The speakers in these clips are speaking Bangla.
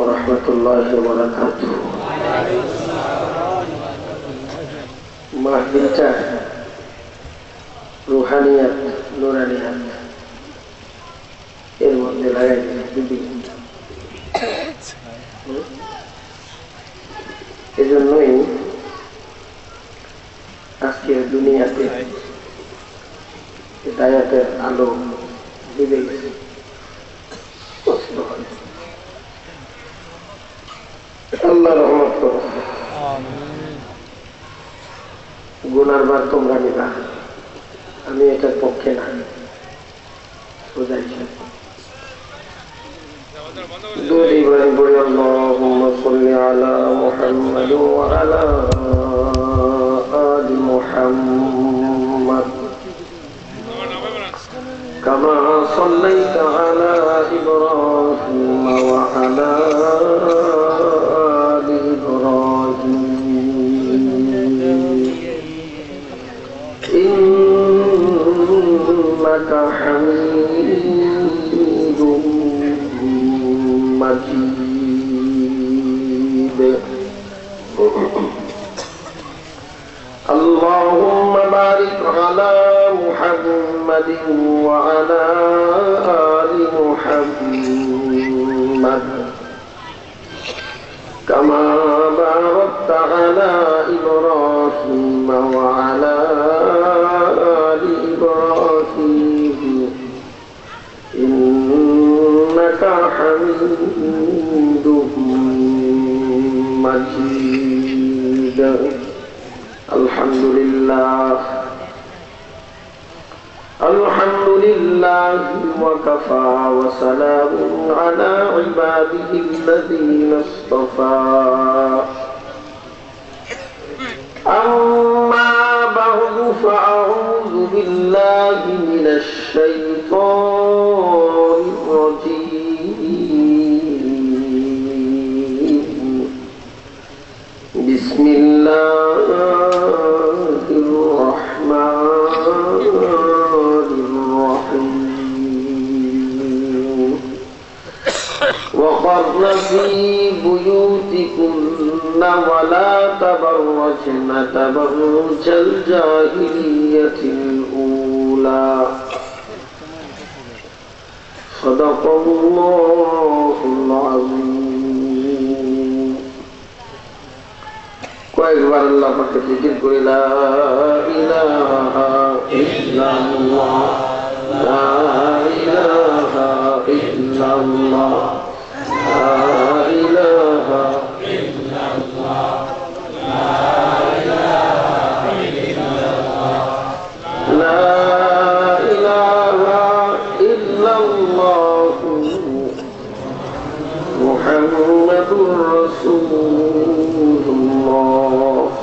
ওরহমতুল্লাহি ওয়াবারাকাতুহু। মাহফিলটা রুহানিয়াত নুরানিয়াত এর মধ্যে লাগাই দিবি। এজন্যই আজকে দুনিয়াতে হিদায়াতের আলো দিবে। আল্লাহ রহমত করো। গুনার বার তোমরা নিবা, আমি এটার পক্ষে না। اللهم صل على محمد وعلى آل محمد كما صليت على إبراهيم وعلى آل إبراهيم إنك حميد مجيد. اللهم بارك على محمد وعلى آل محمد كما باركت على إبراهيم وعلى آل إبراهيم إنك حميد مجيد. الحمد لله الحمد لله وكفى وسلام على عباده الذين اصطفى. أما بعد فأعوذ بالله من الشيطان الرجيم. بسم الله الرحمن الرحيم. وقرن في بيوتكن ولا تبرجن تبرج الجاهلية الأولى. صدق الله العظيم. কয়েকবার আল্লাহ পাকে জিকির করে লা ইলাহা ইল্লাল্লাহ লা ইলাহা ইল্লাল্লাহ লা ইলাহা ইল্লাল্লাহ লা ইলাহা ইল্লাল্লাহ লা ইলাহা ইল্লাল্লাহ মুহাম্মাদুর রাসূলুল্লাহ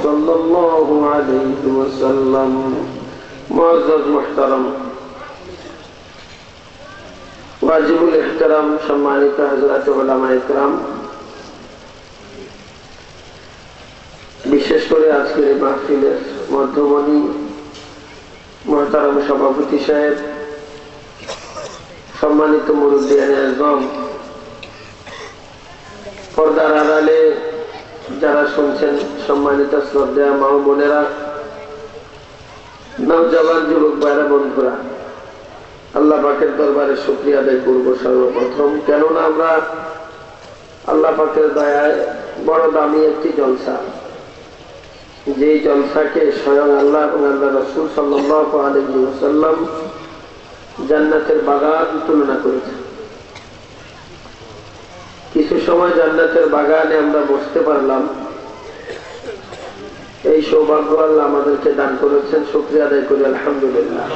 সাল্লাল্লাহু আলাইহি ওয়াসাল্লাম। মুআজ্জাজ মুহতারাম ওয়াজিবুল ইহতিরাম সম্মানিত হযরত উলামা ইকরাম, বিশেষ করে আজকের এই মাহফিলের মধ্যমণি মুহতারাম সভাপতি সাহেব, সম্মানিত মুরব্বিয়ানে আযম, পর্দার আড়ালে যারা শুনছেন সম্মানিত শ্রদ্ধেয় মা ও বোনেরা, নওজওয়ান যুবক ভাইরা, বন্ধুরা, আল্লাহ পাকের দরবারে শুকরিয়া আদায় করব সর্বপ্রথম। কেননা আমরা আল্লাহ পাকের দয়ায় বড় দামি একটি জলসা, যে জলসাকে স্বয়ং আল্লাহ এবং আল্লাহ রাসূল সাল্লাল্লাহু আলাইহি ওয়াসাল্লাম জান্নাতের বাগান তুলনা করেছেন। কিছু সময় জান্নাতের বাগানে আমরা বসতে পারলাম, এই সৌভাগ্য আল্লাহ আমাদেরকে দান করেছেন। শুকরিয়া আদায় করি আলহামদুলিল্লাহ।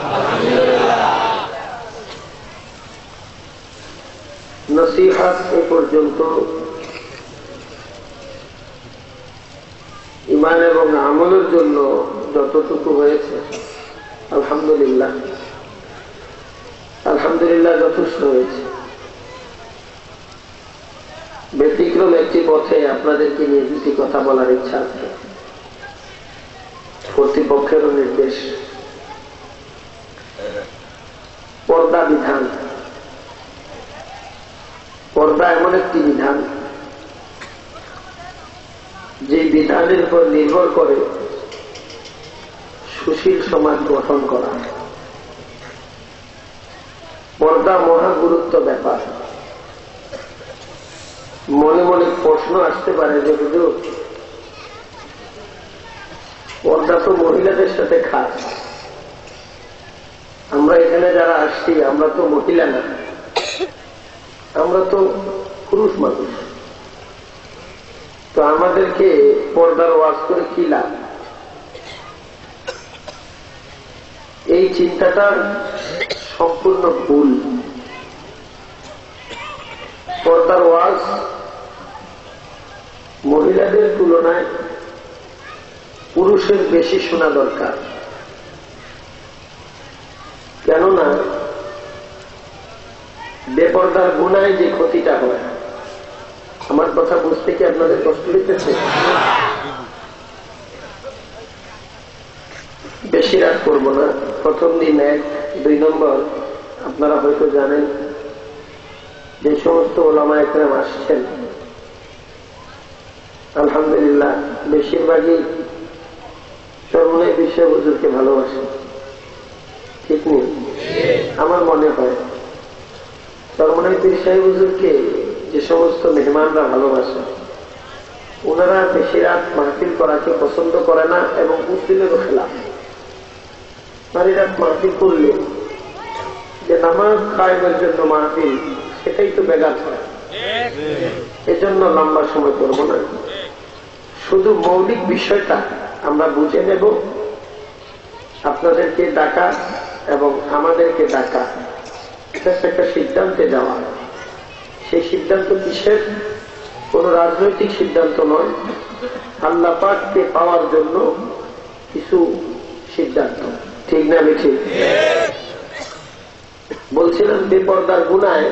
নসিহত এ পর্যন্ত ঈমান এবং আমলের জন্য যতটুকু হয়েছে আলহামদুলিল্লাহ, আলহামদুলিল্লাহ যথেষ্ট হয়েছে। ব্যতিক্রম একটি পথে আপনাদেরকে নিয়ে দুটি কথা বলার ইচ্ছা আছে। কর্তৃপক্ষেরও নির্দেশ, পর্দা বিধান। পর্দা এমন একটি বিধান বিধানের উপর নির্ভর করে সুশীল সমাজ গঠন করা। পর্দা মহা গুরুত্ব ব্যাপার। মনে মনে প্রশ্ন আসতে পারে যে হুজুর, পর্দা তো মহিলাদের সাথে খাস, আমরা এখানে যারা আসছি আমরা তো মহিলা না, আমরা তো পুরুষ মানুষ, তো আমাদেরকে পর্দার ওয়াজ করে কি লাভ? এই চিন্তাটা সম্পূর্ণ ভুল। পর্দার ওয়াজ মহিলাদের তুলনায় পুরুষের বেশি শোনা দরকার। কেননা বেপর্দার গুনায় যে ক্ষতিটা হয়, আমার কথা বুঝতে কি আপনাদের কষ্ট হইতেছে? বেশি রাত করবো না। প্রথম দিন 1, 2 নম্বর, আপনারা হয়তো জানেন যে সমস্ত ওলামা একরাম আসছেন, আলহামদুলিল্লাহ বেশিরভাগই সর্বনয় বিশ্বে হুজুরকে ভালোবাসে, ঠিক নেই? আমার মনে হয় সর্বনয় বিশ্বে হুজুরকে যে সমস্ত মেহমানরা ভালোবাসে, ওনারা বেশি রাত মাহফিল করাকে পছন্দ করে না এবং মুসলিমেরও খেলাফ। সারি রাত মাহফিল করলে যে নামাজ কায়েমের জন্য মাহফিল, সেটাই তো বেগাত হয়। এজন্য লম্বা সময় করব না, শুধু মৌলিক বিষয়টা আমরা বুঝে নেব। আপনাদেরকে ডাকা এবং আমাদেরকে ডাকা, এটা একটা সিদ্ধান্তে যাওয়া। সেই সিদ্ধান্ত কিসের? কোন রাজনৈতিক সিদ্ধান্ত নয়, আল্লাহ পাককে পাওয়ার জন্য কিছু সিদ্ধান্ত। ঠিক না বেঠিক? বলছিলাম বেপর্দার গুনায়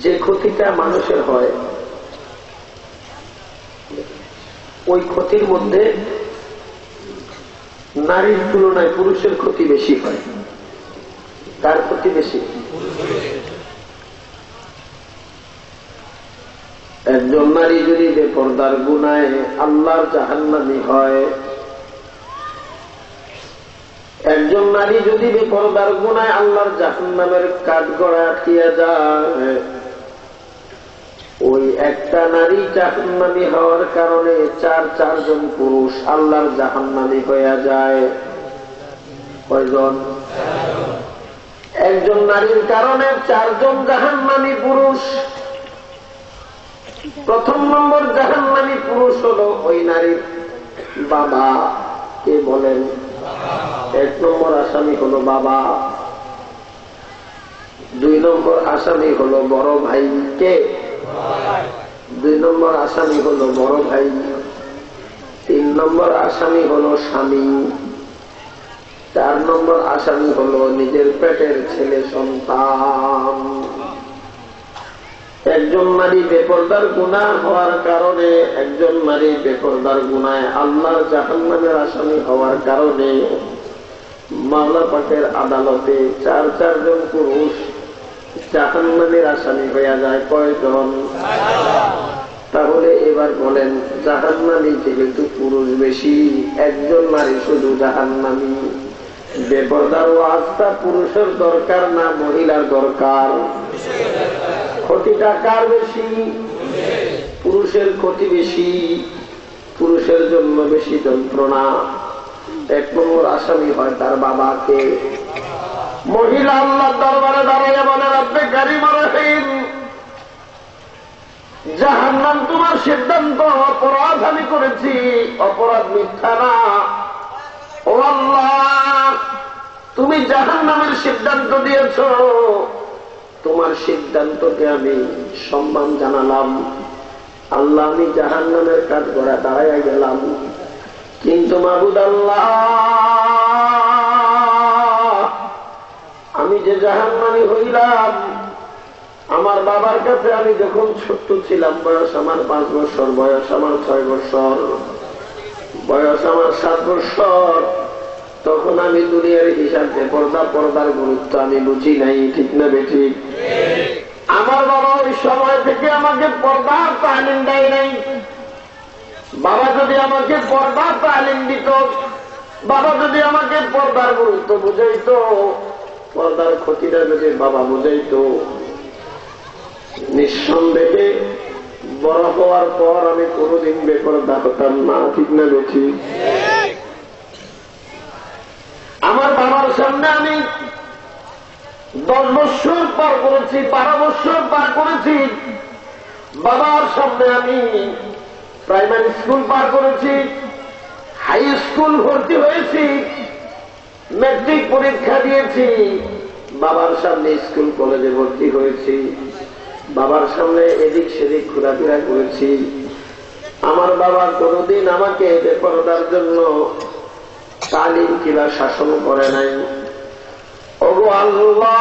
যে ক্ষতিটা মানুষের হয়, ওই ক্ষতির মধ্যে নারীর তুলনায় পুরুষের ক্ষতি বেশি হয়। তার ক্ষতি বেশি। একজন নারী যদি বেপর্দার গুনায় আল্লাহর জাহান্নামী হয়, একজন নারী যদি বেপর্দার গুনায় আল্লাহর জাহান্নামের কাঠগড়ায় আটকিয়া যায়, ওই একটা নারী জাহান্নামী হওয়ার কারণে 4 জন পুরুষ আল্লাহর জাহান্নামী হইয়া যায়। কয়জন? একজন নারীর কারণে 4 জন জাহান্নামী পুরুষ। প্রথম নম্বর জাহান্নামী পুরুষ হলো ওই নারীর বাবা। কে বলেন? 1 নম্বর আসামি হলো বাবা। 2 নম্বর আসামি হলো বড় ভাই। কে? 2 নম্বর আসামি হলো বড় ভাই। 3 নম্বর আসামি হলো স্বামী। 4 নম্বর আসামি হলো নিজের পেটের ছেলে সন্তান। একজন নারী বেপর্দার গুনাহ হওয়ার কারণে, একজন নারী বেপর্দার গুনায় আল্লাহর জাহান্নামের আসামি হওয়ার কারণে মাওলা পাকের আদালতে 4 জন পুরুষ জাহান্নামের আসামি হইয়া যায়। কয়জন? তাহলে এবার বলেন, জাহান্নামী যেহেতু পুরুষ বেশি, একজন নারী শুধু জাহান্নামী। বেপর্দার ওয়াজটা পুরুষের দরকার না মহিলার দরকার? ক্ষতিটা কার বেশি? পুরুষের ক্ষতি বেশি, পুরুষের জন্য বেশি যন্ত্রণা। 1 নম্বর আসামি হয় তার বাবাকে। মহিলা আল্লাহর দরবারে দাঁড়িয়ে বলে, রব্বে কারীম রহিম, জাহান্নাম তোমার সিদ্ধান্ত, অপরাধ আমি করেছি, অপরাধ মিথ্যা না। ও আল্লাহ, তুমি জাহান্নামের সিদ্ধান্ত দিয়েছ, তোমার সিদ্ধান্তকে আমি সম্মান জানালাম। আল্লাহ, আমি জাহান্নামের কাঠগড়া দাঁড়াইয়া গেলাম, কিন্তু মাবুদ আল্লাহ, আমি যে জাহান্নামী হইলাম, আমার বাবার কাছে আমি যখন ছোট্ট ছিলাম, বয়স আমার 5 বছর, বয়স আমার 6 বছর, বয়স আমার 7 বছর, তখন আমি দুনিয়ার হিসাবে পর্দার গুরুত্ব আমি বুঝি নাই। ঠিক না বেঠিক? আমার বাবা ওই সময় থেকে আমাকে পর্দার তালিম দেয় নাই। বাবা যদি আমাকে পর্দার তালিম দিত, বাবা যদি আমাকে পর্দার গুরুত্ব বুঝাইতো, পর্দার ক্ষতিটা যদি বাবা বুঝাইতো, নিঃসন্দেহে বড় হওয়ার পর আমি কোনোদিন বেপরদা হতাম না। ঠিক না বেঠি? আমার বাবার সামনে আমি 10 বছর পার করেছি, 12 বছর পার করেছি। বাবার সামনে আমি প্রাইমারি স্কুল পার করেছি, হাই স্কুল ভর্তি হয়েছি, ম্যাট্রিক পরীক্ষা দিয়েছি, বাবার সামনে স্কুল কলেজে ভর্তি হয়েছি, বাবার সামনে এদিক সেদিক ঘোরাফেরা করেছি। আমার বাবা কোনদিন আমাকে বেপরদার জন্য তালিম কিংবা শাসন করে নাই। ওগো আল্লাহ,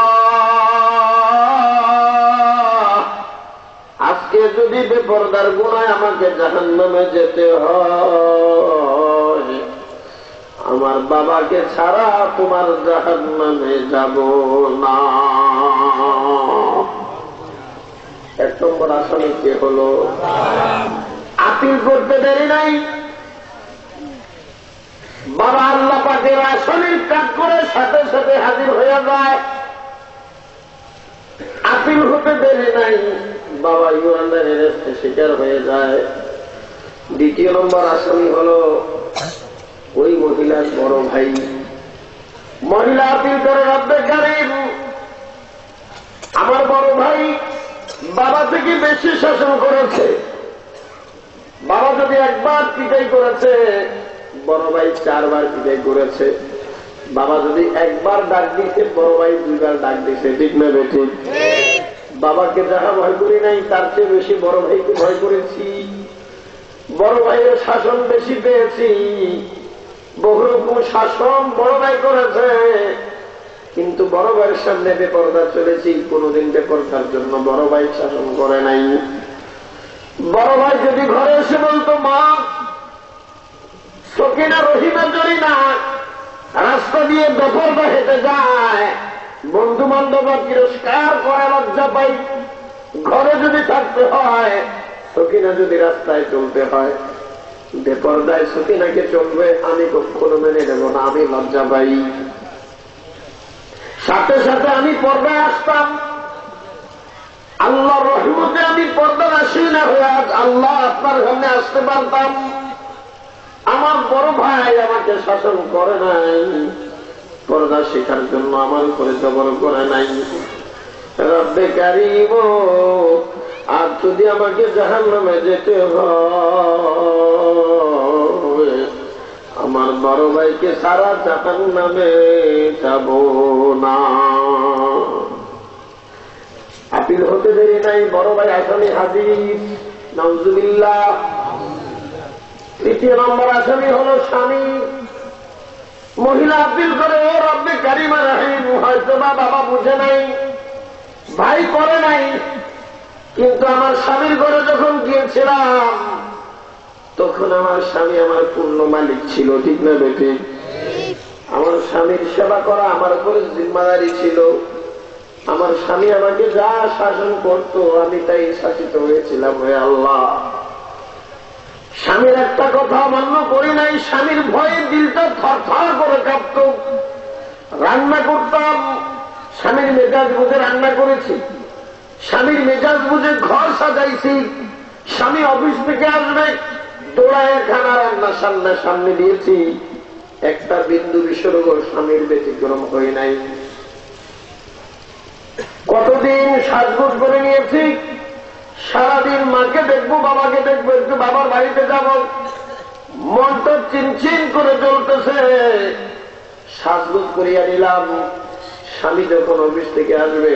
আজকে যদি বেপরদার গুনায় আমাকে জাহান্নামে যেতে হয়, আমার বাবাকে ছাড়া তোমার জাহান্নামে যাব না। 1 নম্বর আসামি কে হলো? আপিল করতে দেরি নাই, বাবা আল্লাহ পাকের আসামির কাজ করে সাথে সাথে হাজির হয়ে যায়। আপিল হতে দেরি নাই, বাবা ইমানদারের শিকার হয়ে যায়। 2 নম্বর আসামি হল ওই মহিলার বড় ভাই। মহিলা আপিল করে, রব্বে কারীম, আমার বড় ভাই বাবা থেকে বেশি শাসন করেছে। বাবা যদি 1 বার পিটাই করেছে, বড় ভাই 4 বার পিটাই করেছে। বাবা যদি 1 বার ডাক দিয়েছে, বড় ভাই 2 বার ডাক দিয়েছে। ঠিক না বেঠিক? বাবাকে যাহা ভয় করি নাই, তার চেয়ে বেশি বড় ভাইকে ভয় করেছি। বড় ভাইয়ের শাসন বেশি পেয়েছি। বহু রকম শাসন বড় ভাই করেছে, কিন্তু বড় ভাইয়ের সামনে বেপরদা চলেছি, কোনদিন বেপরদার জন্য বড় ভাই শাসন করে নাই। বড় ভাই যদি ঘরে এসে বলতো, মা সকিনা রহিমা জড়ি না, রাস্তা দিয়ে বেপরদা হেঁটে যায়, বন্ধু বান্ধব তিরস্কার করে, লজ্জা পাই। ঘরে যদি থাকতে হয়, সকিনা যদি রাস্তায় চলতে হয়, বেপরদায় সকিনাকে চলবে, আমি কখনো মেনে নেব না, আমি লজ্জা পাই। সাথে সাথে আমি পর্দায় আসতাম। আল্লাহর রহমতে আমি পর্দার আসি না হয়ে আল্লাহ আপনার সামনে আসতে পারতাম। আমার বড় ভাই আমাকে শাসন করে নাই, পর্দা শেখার জন্য আমার উপরে জবর করে নাই। রব্বে কারীম, আর যদি আমাকে জাহান্নামে যেতে হয়, আমার বড় ভাইকে সারা জাহান্নামে যাব না। আপিল হতে দেরি নাই, বড় ভাই আসামি হাজির। নাউজুবিল্লাহ। 3 নম্বর আসামি হল স্বামী। মহিলা আপিল করে, ও রব্বে কারীম রহিম, হয়তো বাবা বুঝে নাই, ভাই করে নাই, কিন্তু আমার স্বামীর ঘরে যখন গিয়েছিলাম, তখন আমার স্বামী আমার পূর্ণ মালিক ছিল। ঠিক না বেটি? আমার স্বামীর সেবা করা আমার উপরে জিম্মাদারি ছিল। আমার স্বামী আমাকে যা শাসন করত, আমি তাই শাসিত হয়েছিলাম। হে আল্লাহ, স্বামীর একটা কথা মান্য করি নাই, স্বামীর ভয়ে দিলটা থরথর করে কাঁপত। রান্না করতাম, স্বামীর মেজাজ বুঝে রান্না করেছি, স্বামীর মেজাজ বুঝে ঘর সাজাইছি। স্বামী অফিস থেকে আসবে, দৌড়ায় খানা রান্না সামনে দিয়েছি। একটা বিন্দু বিসর্গ স্বামীর ব্যতিক্রম হয় নাই। কতদিন সাজগোজ করে নিয়েছি, সারাদিন মাকে দেখবো, বাবাকে দেখবো, একটু বাবার বাড়িতে যাব, মনটা চিনচিন করে চলতেছে। সাজগোজ করিয়া নিলাম। স্বামী যখন অফিস থেকে আসবে,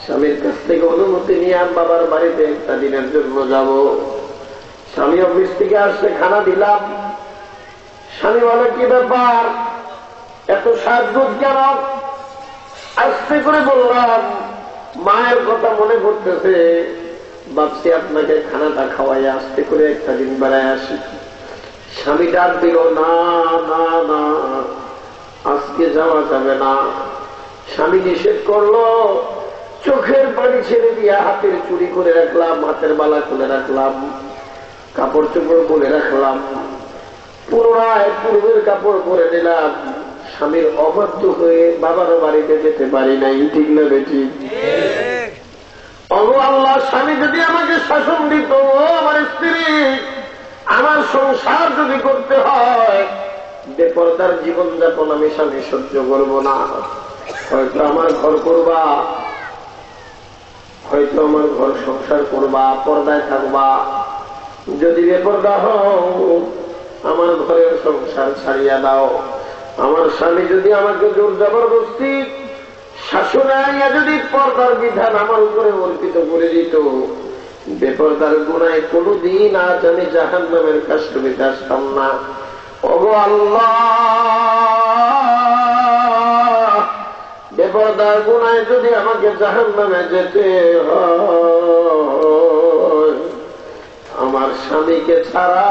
স্বামীর কাছ থেকে অনুমতি নিয়ে বাবার বাড়িতে একটা দিনের জন্য যাব। স্বামী অফিস থেকে আসতে খানা দিলাম। স্বামী বলে, কি ব্যাপার, এত সাজগোজ কেন? আস্তে করে বললাম, মায়ের কথা মনে পড়তেছে, ভাবছি আপনাকে খানাটা খাওয়াই আস্তে করে একটা দিন বেড়ায় আসি। স্বামী ডাক দিল, না না না, আজকে যাওয়া যাবে না। স্বামী নিষেধ করলো, চোখের পানি ছেড়ে দিয়া হাতের চুরি করে রাখলাম, হাতের বালা খুলে রাখলাম, কাপড় চোপড় বলে রাখলাম, পুনরায় পূর্বের কাপড় পরে নিলাম, স্বামীর অবাধ্য হয়ে বাবার বাড়িতে যেতে পারি নাই। ঠিক না বেটি? অগো আল্লাহ, স্বামী যদি আমাকে শাসন দিত, আমার স্ত্রী, আমার সংসার যদি করতে হয়, বেপরদার জীবনযাপন আমি স্বামী সহ্য করব না। হয়তো আমার ঘর করবা, হয়তো আমার ঘর সংসার করবা, পর্দায় থাকবা। যদি বেপরদা হও, আমার ঘরের সংসার ছাড়িয়া দাও। আমার স্বামী যদি আমাকে জোর জবরদস্তি শাসনে আনিয়া যদি পর্দার বিধান আমার উপরে অর্পিত করে দিত, বেপরদার গুনায় কোনদিন আজ আমি জাহান্নামের কাস্টমিতে আসতাম না। ওগো আল্লাহ, বেপরদার গুনায় যদি আমাকে জাহান্নামে যেতে হয়, আমার স্বামীকে ছাড়া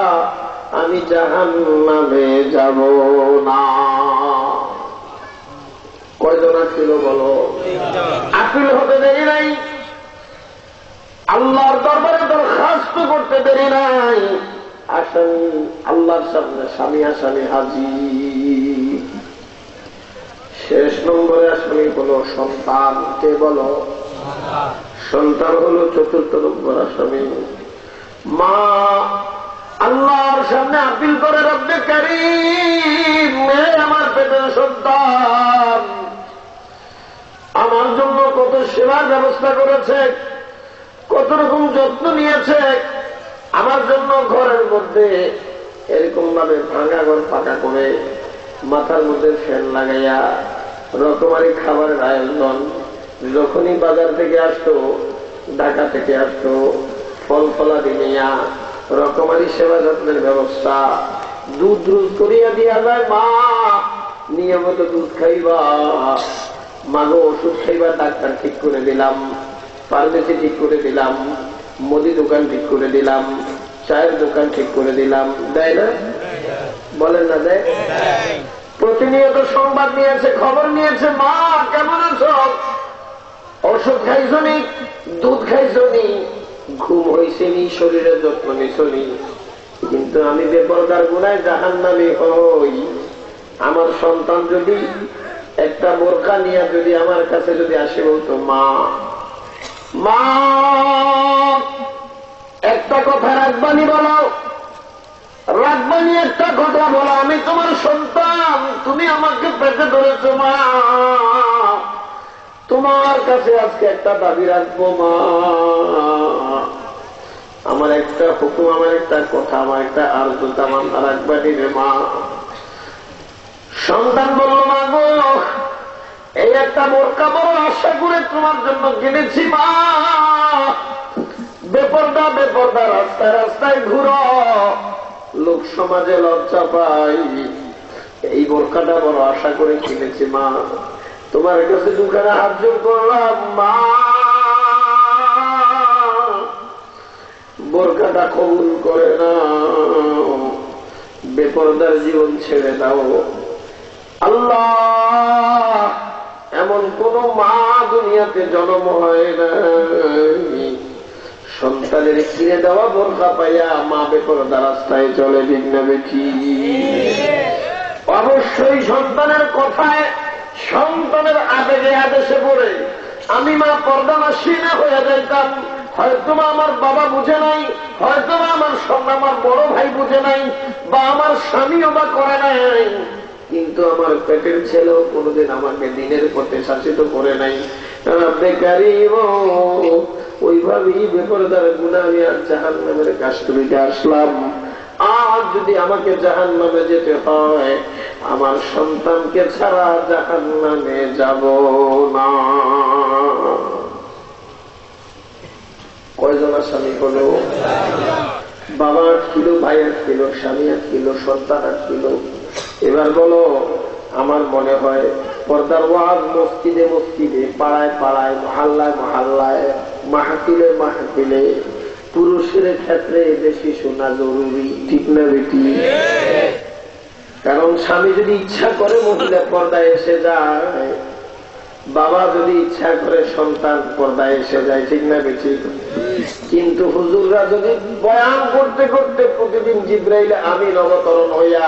আমি জাহান্নামে যাব না। কয়জন ছিল বলো? আপিল হতে দেরি নাই, আল্লাহর দরবারে দরখাস্ত করতে দেরি নাই। আসামি আল্লাহর সামনে স্বামী আসামি হাজির। শেষ নম্বরে আসামি হলো সন্তান। কে বলো? সন্তান হলো চতুর্থ নম্বর আসামি। মা আল্লাহর সামনে আপিল করে, রব্বে কারীম, আমার পেটের সন্তান আমার জন্য কত সেবার ব্যবস্থা করেছে, কত রকম যত্ন নিয়েছে, আমার জন্য ঘরের মধ্যে এরকম ভাবে ভাঙা ঘর পাকা করে মাথার মধ্যে ফ্যান লাগাইয়া রকমারি খাবারের আয়োজন, যখনই বাজার থেকে আসতো, ঢাকা থেকে আসতো, ফল ফলাদি নিয়া রকমারি সেবা যত্নের ব্যবস্থা, দুধ দুধ করিয়া দিয়া যায়। মা নিয়মিত দুধ খাইবা, মাগো ওষুধ খাইবা, ডাক্তার ঠিক করে দিলাম, ফার্মেসি ঠিক করে দিলাম, মুদি দোকান ঠিক করে দিলাম, চায়ের দোকান ঠিক করে দিলাম। দেয় না? বলেন না দেয়? প্রতিনিয়ত সংবাদ নিয়েছে, খবর নিয়েছে, মা কেমন আছো, ওষুধ খাইছনি, দুধ খাইছনি, ঘুম হইছেনি, শরীরের যত্ন নিছনি। কিন্তু আমি বেপরদার গুনায় জাহান্নামী হই। আমার সন্তান যদি একটা বোরকা নিয়ে যদি আমার কাছে যদি আসে বলতো, মা মা একটা কথা রাখবানি, বলো রাখবানি, একটা কথা বলো, আমি তোমার সন্তান, তুমি আমাকে পেটে ধরেছো, মা তোমার কাছে আজকে একটা দাবি রাখবো, মা আমার একটা হুকুম, আমার একটা কথা, আমার একটা আর্দ্রতা মাথা রাখবানি রে মা। সন্তান বলল, মা গো, এই একটা বোরকা বড় আশা করে তোমার জন্য কিনেছি, মা বেপরদা বেপরদা রাস্তায় রাস্তায় ঘুরো, লোক সমাজে লজ্জা পাই, এই বোরকাটা বড় আশা করে কিনেছি, মা তোমার কাছে দুখানা হাত জোর করলাম, মা বোরকাটা কবুল করে না, বেপরদার জীবন ছেড়ে দাও। আল্লাহ, এমন কোন মা দুনিয়াতে জন্ম হয় না সন্তানের কিনে দেওয়া বোরকা পাইয়া মা বেপরদা রাস্তায় চলে। ঠিক না বেঠি? অবশ্যই সন্তানের কথায়, সন্তানের আবেগে আদেশে পড়ে আমি মা পর্দানাসী না হয়ে যাইতাম। হয়তো আমার বাবা বুঝে নাই, হয়তো আমার সন্তান, আমার বড় ভাই বুঝে নাই, বা আমার স্বামীও বা করে নাই, কিন্তু আমার পেটের ছেলেও কোনদিন আমাকে দিনের পথে শাসিত করে নাই। বেকারি ওইভাবেই বেপরদার গুনাহ আমি আর জাহান্নামের কাস্টমিতে আসলাম। আজ যদি আমাকে জাহান্নামে যেতে হয়, আমার সন্তানকে ছাড়া জাহান্নামে যাব না। কয়জন স্বামী হলো? বাবা 8 কিলো, ভাই 8 কিলো, স্বামী 8 কিলো, সন্তান 8 কিলো। এবার বলো, আমার মনে হয় পর্দার ওয়াজ মসজিদে মসজিদে, পাড়ায় পাড়ায়, মহল্লায় মহল্লায়, মাহফিলে মাহফিলে পুরুষের ক্ষেত্রে বেশি শোনা জরুরি। ঠিক না বেটি? কারণ স্বামী যদি ইচ্ছা করে মহিলা পর্দায় এসে যায়, বাবা যদি ইচ্ছা করে সন্তান পর্দায় এসে যায়, ঠিক না বেশি? কিন্তু হুজুররা যদি বয়ান করতে করতে প্রতিদিন জিব্রাইল আমিন অবতরণ হইয়া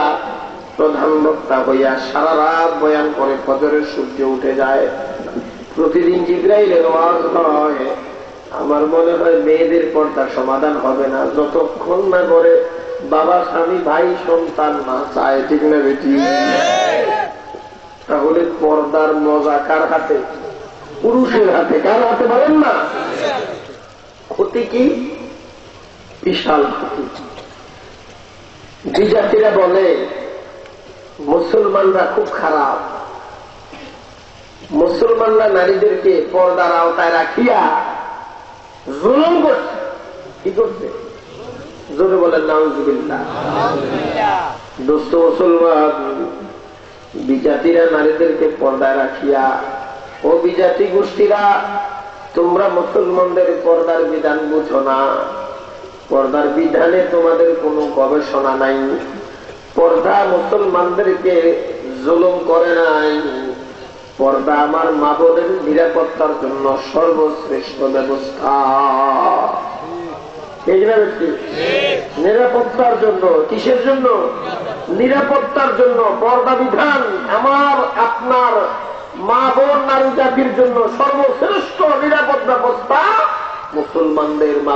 প্রধান বক্তা হইয়া সারা রাত বয়ান করে ফজরের সূর্য উঠে যায়, প্রতিদিন জিব্রাইলের ওয়াজ হয়, আমার মনে হয় মেয়েদের পর্দা সমাধান হবে না যতক্ষণ না করে বাবা স্বামী ভাই সন্তান না চায়, ঠিক না বেটি? তাহলে পর্দার মজা কার হাতে? পুরুষের হাতে। কার হাতে বলেন না? ক্ষতি কি? বিশাল ক্ষতি। বিজাতিরা বলে মুসলমানরা খুব খারাপ, মুসলমানরা নারীদেরকে পর্দার আওতায় রাখিয়া জুলুম করছে। কি করছে? জোরে বলেন নাউজুবিল্লাহ। দোস্ত মুসলমান, বিজাতিরা নারীদেরকে পর্দায় রাখিয়া, ও বিজাতি গোষ্ঠীরা, তোমরা মুসলমানদের পর্দার বিধান বুঝো না, পর্দার বিধানে তোমাদের কোনো গবেষণা নাই, পর্দা মুসলমানদেরকে জুলুম করে নাই, পর্দা আমার মা বোনের নিরাপত্তার জন্য সর্বশ্রেষ্ঠ ব্যবস্থা। নিরাপত্তার জন্য। কিসের জন্য? নিরাপত্তার জন্য। পর্দা বিধান আমার আপনার মা বোন নারী জাতির জন্য সর্বশ্রেষ্ঠ নিরাপদ ব্যবস্থা মুসলমানদের মা